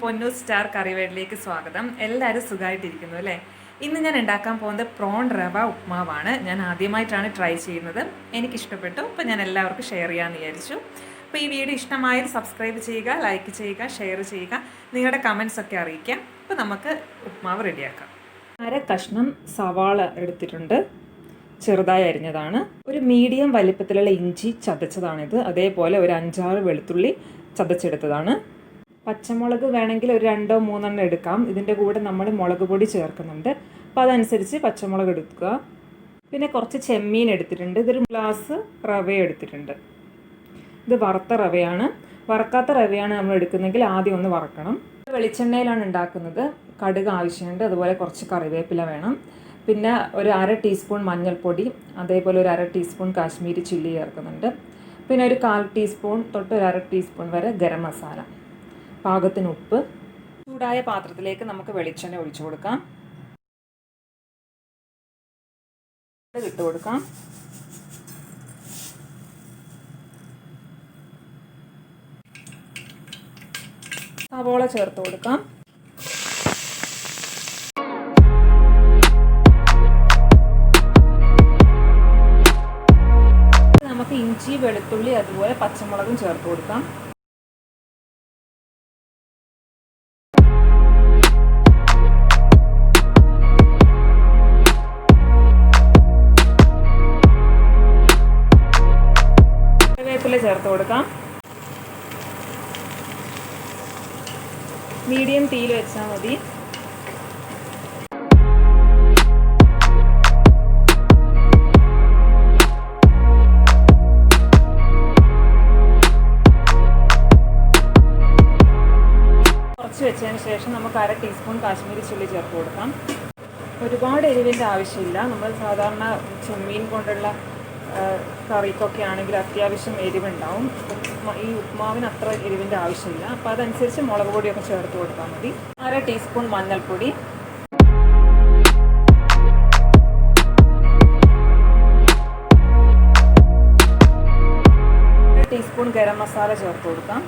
പൊന്നു സ്റ്റാർ കറിവേഡിലേക്ക് സ്വാഗതം. എല്ലാവരും സുഖമായിട്ടിരിക്കുന്നു അല്ലേ? ഇന്ന് ഞാൻ ഉണ്ടാക്കാൻ പോകുന്നത് പ്രോൺ റവ ഉപ്മാവാണ്. ഞാൻ ആദ്യമായിട്ടാണ് ട്രൈ ചെയ്യുന്നത്. എനിക്കിഷ്ടപ്പെട്ടു. അപ്പോൾ ഞാൻ എല്ലാവർക്കും ഷെയർ ചെയ്യാമെന്ന് വിചാരിച്ചു. അപ്പോൾ ഈ വീഡിയോ ഇഷ്ടമായാൽ സബ്സ്ക്രൈബ് ചെയ്യുക, ലൈക്ക് ചെയ്യുക, ഷെയർ ചെയ്യുക, നിങ്ങളുടെ കമൻസ് ഒക്കെ അറിയിക്കാം. അപ്പോൾ നമുക്ക് ഉപ്മാവ് റെഡിയാക്കാം. അര കഷ്ണം സവാള എടുത്തിട്ടുണ്ട്, ചെറുതായി അരിഞ്ഞതാണ്. ഒരു മീഡിയം വലിപ്പത്തിലുള്ള ഇഞ്ചി ചതച്ചതാണിത്. അതേപോലെ ഒരു 5-6 വെളുത്തുള്ളി ചതച്ചെടുത്തതാണ്. പച്ചമുളക് വേണമെങ്കിൽ ഒരു 2-3 എടുക്കാം. ഇതിൻ്റെ കൂടെ നമ്മൾ മുളക് പൊടി ചേർക്കുന്നുണ്ട്, അപ്പോൾ അതനുസരിച്ച് പച്ചമുളക് എടുക്കുക. പിന്നെ കുറച്ച് ചെമ്മീൻ എടുത്തിട്ടുണ്ട്. ഇതൊരു ഗ്ലാസ് റവ എടുത്തിട്ടുണ്ട്. ഇത് വറുത്ത റവയാണ്. വറക്കാത്ത റവയാണ് നമ്മൾ എടുക്കുന്നതെങ്കിൽ ആദ്യം ഒന്ന് വറക്കണം. വെളിച്ചെണ്ണയിലാണ് ഉണ്ടാക്കുന്നത്. കടുക് ആവശ്യമുണ്ട്, അതുപോലെ കുറച്ച് കറിവേപ്പില വേണം. പിന്നെ ഒരു 1/2 ടീസ്പൂൺ മഞ്ഞൾപ്പൊടി, അതേപോലെ ഒരു 1/2 ടീസ്പൂൺ കാശ്മീരി ചില്ലി ചേർക്കുന്നുണ്ട്. പിന്നെ ഒരു 1/4 ടീസ്പൂൺ തൊട്ട് ഒരു 1/2 ടീസ്പൂൺ വരെ ഗരം മസാല, പാകത്തിന് ഉപ്പ്. ചൂടായ പാത്രത്തിലേക്ക് നമുക്ക് വെളിച്ചെണ്ണ ഒഴിച്ചു കൊടുക്കാം. ഇട്ട് കൊടുക്കാം. സവോള ചേർത്ത് കൊടുക്കാം. നമുക്ക് ഇഞ്ചി, വെളുത്തുള്ളി, അതുപോലെ പച്ചമുളകും ചേർത്ത് കൊടുക്കാം. കറിവേപ്പില ചേർത്ത് കൊടുക്കാം. മീഡിയം തീയിൽ വെച്ചാൽ മതി. വെച്ചതിന് ശേഷം നമുക്ക് 1/2 ടീസ്പൂൺ കാശ്മീരി ചില്ലി ചേർത്ത് കൊടുക്കാം. ഒരുപാട് എരിവിൻ്റെ ആവശ്യമില്ല. നമ്മൾ സാധാരണ ചെമ്മീൻ കൊണ്ടുള്ള കറിക്കൊക്കെ ആണെങ്കിൽ അത്യാവശ്യം എരിവുണ്ടാവും. ഈ ഉപ്മാവിന് അത്ര എരിവിൻ്റെ ആവശ്യമില്ല. അപ്പോൾ അതനുസരിച്ച് മുളക് പൊടിയൊക്കെ ചേർത്ത് കൊടുത്താൽ മതി. 1/2 ടീസ്പൂൺ മഞ്ഞൾപ്പൊടി, 1 ടീസ്പൂൺ ഗരം മസാല ചേർത്ത് കൊടുക്കാം.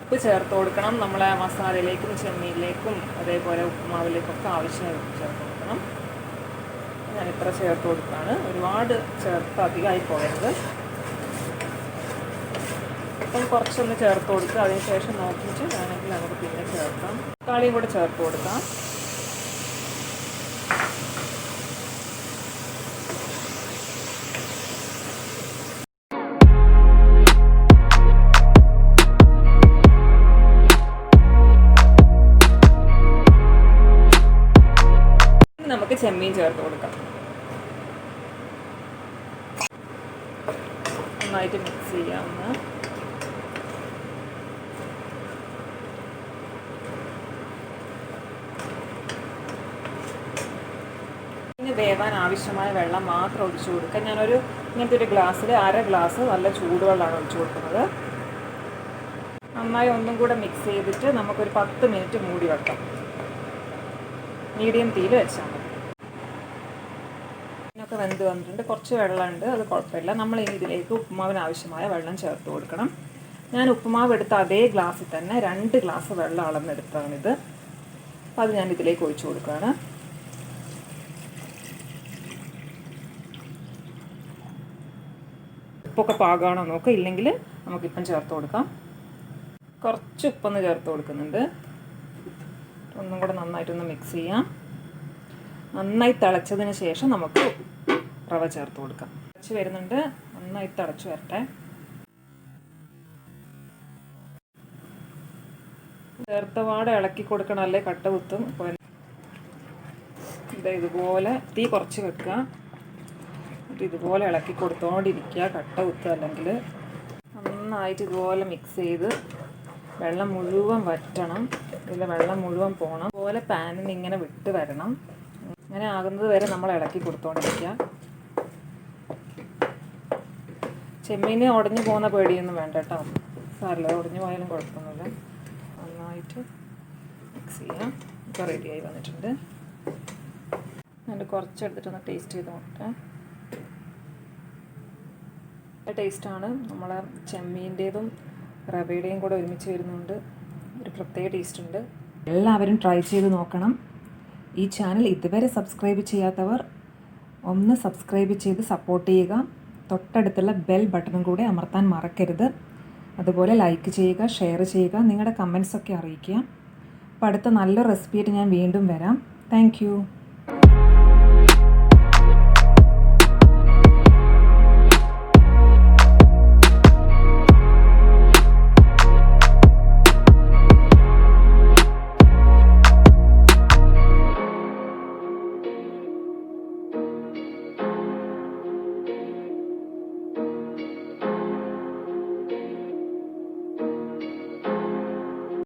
ഉപ്പ് ചേർത്ത് കൊടുക്കണം. നമ്മളെ മസാലയിലേക്കും ചെമ്മീനിലേക്കും അതേപോലെ ഉപ്പുമാവിലേക്കൊക്കെ ആവശ്യമായി ചേർത്ത് കൊടുക്കണം. ഞാനിത്ര ചേർത്ത് കൊടുക്കുകയാണ്. ഒരുപാട് ചേർത്ത് അധികമായി പോകരുത്. അപ്പം കുറച്ചൊന്ന് ചേർത്ത് കൊടുക്കുക. അതിനുശേഷം നോക്കിയിട്ട് വേണമെങ്കിൽ നമുക്ക് പിന്നെ ചേർക്കാം. തക്കാളിയും കൂടെ ചേർത്ത് കൊടുക്കാം. നമുക്ക് ചെമ്മീൻ ചേർത്ത് കൊടുക്കാം. നന്നായിട്ട് മിക്സ് ചെയ്യാം. പിന്നെ വേവാൻ ആവശ്യമായ വെള്ളം മാത്രം ഒഴിച്ചു കൊടുക്കുക. ഞാനൊരു ഇങ്ങനത്തെ ഒരു ഗ്ലാസ്സിൽ 1/2 ഗ്ലാസ് നല്ല ചൂടുവെള്ളമാണ് ഒഴിച്ചു കൊടുക്കുന്നത്. നന്നായി ഒന്നും കൂടെ മിക്സ് ചെയ്തിട്ട് നമുക്കൊരു 10 മിനിറ്റ് മൂടി വെക്കാം. മീഡിയം തീയിൽ വെച്ചാൽ മതി. ഇതിനൊക്കെ വെന്ത് വന്നിട്ടുണ്ട്. കുറച്ച് വെള്ളമുണ്ട്, അത് കുഴപ്പമില്ല. നമ്മൾ ഇനി ഇതിലേക്ക് ഉപ്പുമാവിന് ആവശ്യമായ വെള്ളം ചേർത്ത് കൊടുക്കണം. ഞാൻ ഉപ്പുമാവ് എടുത്ത അതേ ഗ്ലാസ്സിൽ തന്നെ 2 ഗ്ലാസ് വെള്ളം അളന്നെടുത്താണിത്. അപ്പോൾ അത് ഞാൻ ഇതിലേക്ക് ഒഴിച്ചു കൊടുക്കുകയാണ്. ഉപ്പൊക്കെ പാകമാണോ നോക്കുക, ഇല്ലെങ്കിൽ നമുക്കിപ്പം ചേർത്ത് കൊടുക്കാം. കുറച്ച് ഉപ്പൊന്ന് ചേർത്ത് കൊടുക്കുന്നുണ്ട്. ഒന്നും കൂടെ നന്നായിട്ടൊന്ന് മിക്സ് ചെയ്യാം. നന്നായി തിളച്ചതിന് ശേഷം നമുക്ക് റവ ചേർത്ത് കൊടുക്കാം. തിളച്ച് വരുന്നുണ്ട്, നന്നായി തിളച്ച് വരട്ടെ. ചേർത്ത പാടെ ഇളക്കി കൊടുക്കണം, അല്ലേ കട്ട കുത്തും. ഇതുപോലെ തീ കുറച്ച് വെക്കുക. എന്നിട്ട് ഇതുപോലെ ഇളക്കി കൊടുത്തോണ്ടിരിക്കുക, കട്ട കുത്തുക അല്ലെങ്കിൽ. നന്നായിട്ട് ഇതുപോലെ മിക്സ് ചെയ്ത് വെള്ളം മുഴുവൻ വറ്റണം. ഇതിൽ വെള്ളം മുഴുവൻ പോകണം. അതുപോലെ പാനിൽ നിന്ന് ഇങ്ങനെ വിട്ട് വരണം. അങ്ങനെ ആകുന്നത് വരെ നമ്മൾ ഇളക്കി കൊടുത്തോണ്ടിരിക്കുക. ചെമ്മീന് ഉടഞ്ഞു പോകുന്ന പേടിയൊന്നും വേണ്ട കേട്ടോ. സാറില്ല, ഉടഞ്ഞു പോയാലും കുഴപ്പമൊന്നുമില്ല. നന്നായിട്ട് മിക്സ് ചെയ്യാം. ഇപ്പോൾ റെഡിയായി വന്നിട്ടുണ്ട്. എന്നിട്ട് കുറച്ചെടുത്തിട്ടൊന്ന് ടേസ്റ്റ് ചെയ്ത് നോക്കട്ടെ. ടേസ്റ്റാണ്. നമ്മളെ ചെമ്മീൻ്റേതും റവയുടെയും കൂടെ ഒരുമിച്ച് വരുന്നുണ്ട്. ഒരു പ്രത്യേക ടേസ്റ്റ് ഉണ്ട്. എല്ലാവരും ട്രൈ ചെയ്ത് നോക്കണം. ഈ ചാനൽ ഇതുവരെ സബ്സ്ക്രൈബ് ചെയ്യാത്തവർ ഒന്ന് സബ്സ്ക്രൈബ് ചെയ്ത് സപ്പോർട്ട് ചെയ്യുക. തൊട്ടടുത്തുള്ള ബെൽ ബട്ടണും കൂടെ അമർത്താൻ മറക്കരുത്. അതുപോലെ ലൈക്ക് ചെയ്യുക, ഷെയർ ചെയ്യുക, നിങ്ങളുടെ കമൻസൊക്കെ അറിയിക്കുക. അപ്പോൾ അടുത്ത നല്ല റെസിപ്പിയായിട്ട് ഞാൻ വീണ്ടും വരാം. താങ്ക്